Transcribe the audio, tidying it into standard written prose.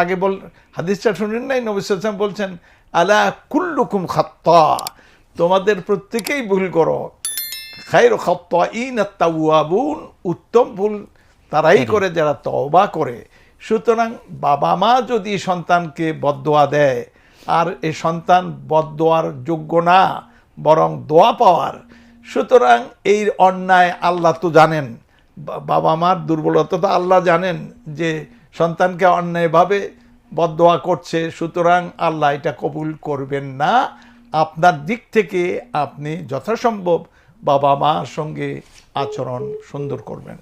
আগে হাদিসটা শুনেন নাই, নবী সাল্লাল্লাহু আলাইহি ওয়াসাল্লাম বলছেন আলা কুল্লুকুম খাত্তা, তোমাদের প্রত্যেকেই ভুল করো, খায়রু খাত্তাইন আত-তাওয়াবুন, উত্তম ভুল তারাই করে যারা তওবা করে। সুতরাং বাবা মা যদি সন্তানকে বদদোয়া দেয় আর এই সন্তান বদদোয়ার যোগ্য না বরং দোয়া পাওয়ার, সুতরাং এই অন্যায় আল্লাহ তো জানেন, বাবা মার দুর্বলতা তো আল্লাহ জানেন যে সন্তানকে অন্যায়ভাবে বদদোয়া করছে, সুতরাং আল্লাহ এটা কবুল করবেন না। আপনার দিক থেকে আপনি যথাসম্ভব বাবা মার সঙ্গে আচরণ সুন্দর করবেন।